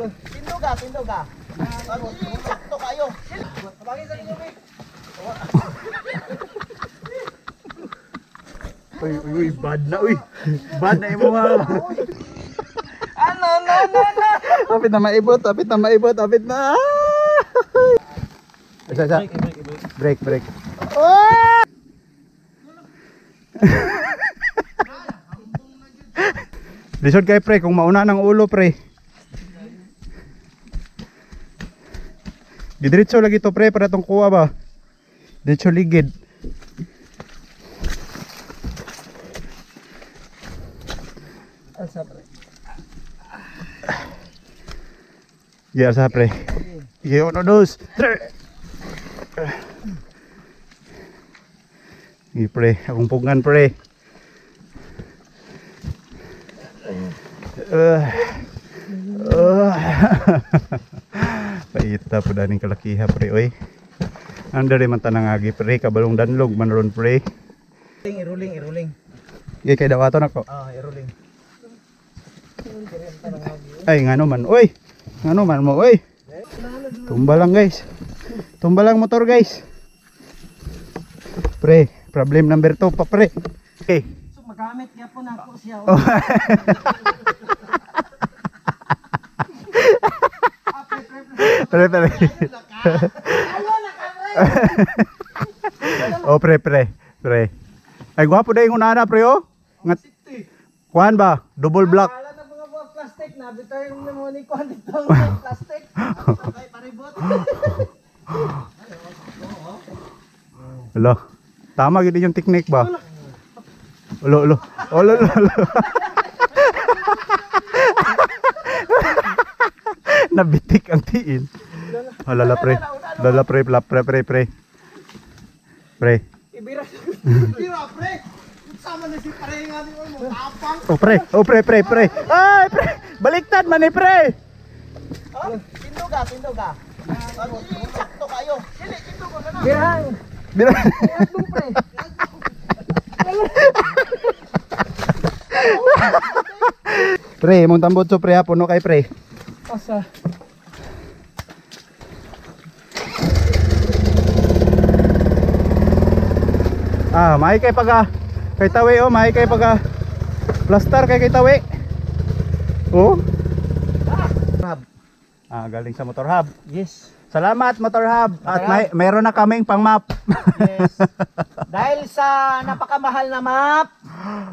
Tindo ka. Sakto kayo. Tabangin sa inyo, Vic. Uy, bad na, uy. Bad na imo ha. Ano. Apit na maibot, apit na. Isa. Break. Oh! Lisod kay pre, kung mauna ng ulo pre. Didiretso lagi to pre, para tong kuha ba. Diretso ligid. Asa pre. Yeah, asa pre. Yeah, 1, 2, 3. Pre, akong pugan pre. Paita po daning kalakiha pre oy. Andare man tanang agi pre, kabalong danlog man ron pre. Iruling. Gay kay dawaton ako. Iruling. Ay ngano man oy. Ngano man mo oy. Tumba lang guys. Tumba lang motor guys. Pre, problem number 2 pa pre. Okay. So magamit kaya po nako siya. Pre. Oh pre. Ay gwapo day ng unana pre oh. Ngat. Kuan ba? Double block. Wala na mga buwag plastic na. Bitay yung namuni ko dito plastic. Ay paribot. Hello. Tama gid yung technique ba? Ulo. Nabitik ang tiin. Lala pre. Pre. Ibira pre. Sama na si pare nga ni mo tapang. Oh pre. Ay pre. Baliktad man ni pre. Tindo ka. Sakto kayo. Dili tindo ko na. Birang. Pre. Pre, mong tambotso pre ha, puno kay pre. Asa. May kay paga kay tawi oh, may kay paga plaster kay tawi. Oh. Hub. Galing sa motor hub. Yes. Salamat motor hub. At mayroon na kaming pang map. Yes. Dahil sa napakamahal na map,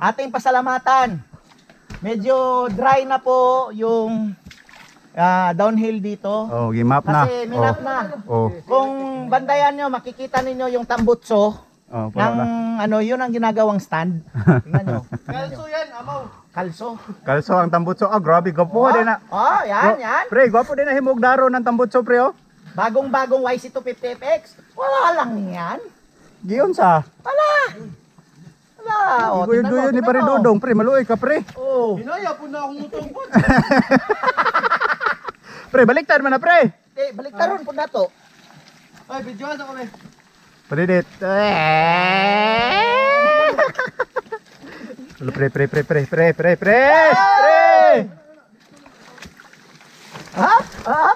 ating pasalamatan. Medyo dry na po yung downhill dito. Oh, gimap na. Kasi minap na. Oh. Kung bandayan nyo, makikita ninyo yung tambutso Oh, ng ano, yun ang ginagawang stand. Tingnan nyo. Kalso yan, amaw. Kalso ang tambutso. Grabe, gwapo din na. Oh, yan. Pre, gwapo din na himugdaro ng tambutso pre oh. Bagong YC250FX. Wala lang yan. Giyon sa. Wala. Guyo ni pare Dodong pre, maluoy ka pre. Oh. Hinaya po na akong utubot. Pre, baliktad man na pre. Baliktaron po na to. Ay, video sa kami. Padidit. Pre.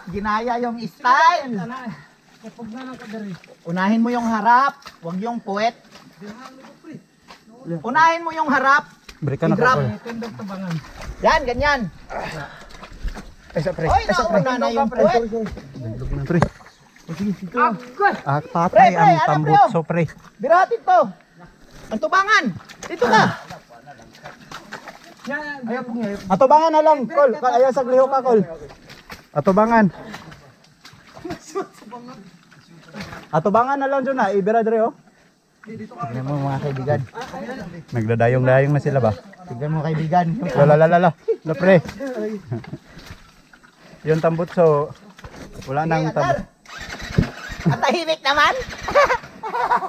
Ginaya yung style. Unahin mo yung harap, wag yung puwet. Unahin mo yung harap. Berikan I-drop. Yan, ganyan. Isa pre. Oy, nauna na yung puwet. Pre. Patay ang tambutso pre. Biratin to. Ang tubangan. Dito ka. Atubangan na lang, Kol. Ayaw sa liho ka, Kol. Atubangan. Atubangan na lang dyan na. Ibira dre oh. Tignan mo mga kaibigan. Nagdadayong-dayong na sila ba? Tignan mo kaibigan. Lala. Pre. Yung tambutso. Wala nang tambutso. Matahimik naman.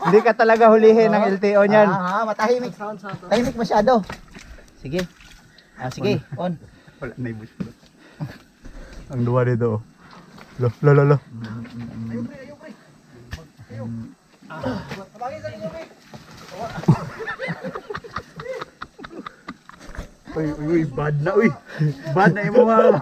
Hindi ka talaga hulihin ng LTO niyan. Matahimik. Tahimik masyado. Sige. Sige, on. Wala na ibus. Ang duwa dito. Lo. Uy, bad na uy. Bad na imo ha.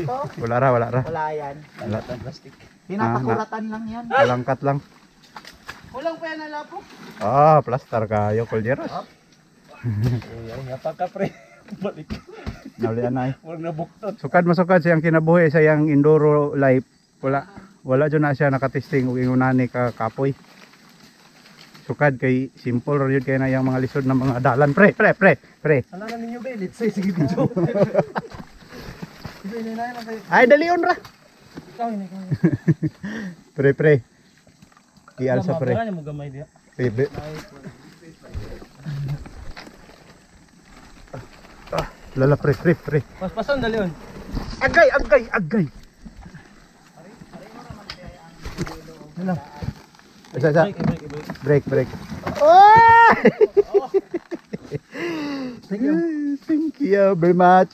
Ito? Wala ra, wala ra. Wala yan. Wala. Plastic. Pinapakuratan lang yan. Malangkat lang. Kulang pa yan na lapo. Ah, plaster kayo, Colderos. Ay, napaka pre. Balik. Naulian na eh. Huwag nabuktot. Sukad masukad siyang kinabuhi sa yang enduro life. Wala dyan na siya nakatesting ug ingunani ka kapoy. Sukad kay simple ra yun kay na yang mga lisod ng mga dalan. Pre. Ano na ninyo ba? Let's say, sige video. Sige, nila yan. Ay, dalion ra. Ikaw, hindi ko. Pre. Ialsa pre. Mabaga niya mo gamay diya. Bebe. Lala pre. Paspasan dali on. Agay. Ano? Isa. Break. Break. Oh! Thank you very much.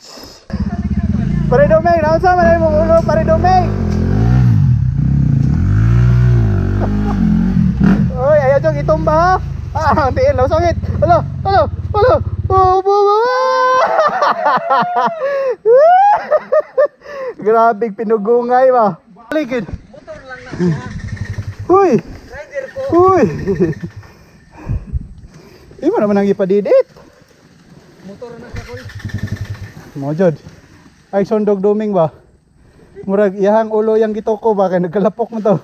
Pare Domeng, naunsa man imong ulo pare Domeng? Oy, ayaw jong itumba ha. Ah, tiil law sangit. Alo. Grabe pinugungay ba. Ligid. Motor lang na siya. Huy. Rider ko. Huy. Imo naman ang ipadidit. Motor na siya ko. Mo jud. Ay sondog Doming ba? Murag iyahang ulo yang gitoko ba kay nagkalapok mo to.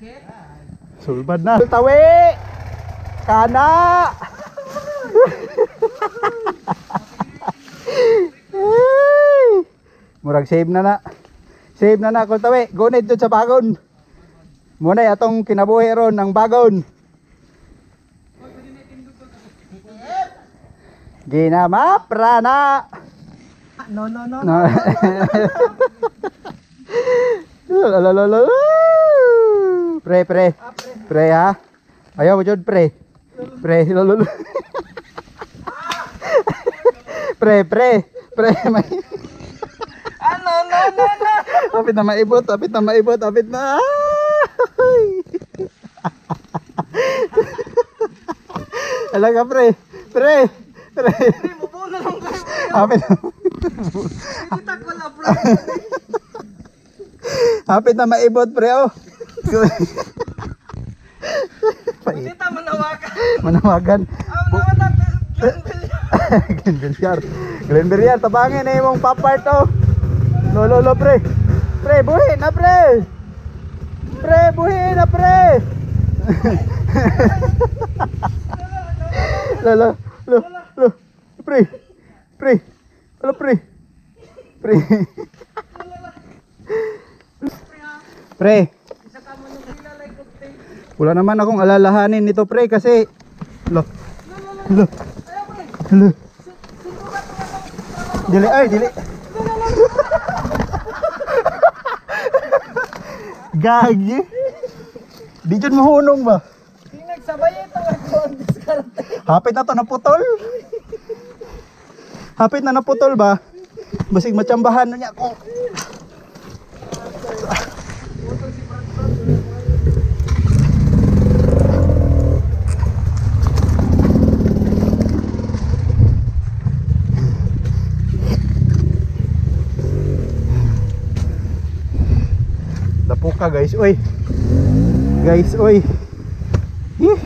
Okay. Sulbad na. Tawi. Kana. Murag save na. Save na kung tawi. Gunit dun sa bagon. Muna atong kinabuhi ron ang bagon. Ginama prana. No. No. Lalalala. Pre. Pre ha. Ayaw mo jud pre. Lolo. Pre. May. No. Apit na maibot. Apit na. Alaga pre. Mubo na lang kayo. Apit na. Kita ko na bro. Apit na maibot pre oh. Kita manawakan. Manawagan. Glenn Villar, tabangin na imong papart oh. Lolo pre. Pre, buhi na pre. Buhi na pre. Lolo. Pre. Halo pre. Pre. Wala naman akong alalahanin nito pre kasi Lo. Dili. Gagi. Di dyan mahunong ba? Nagsabay ito ako ang diskarte. Hapit na to naputol. Hapit na naputol ba? Basig matsambahan na niya ako. Dapuka guys, oy. Ih.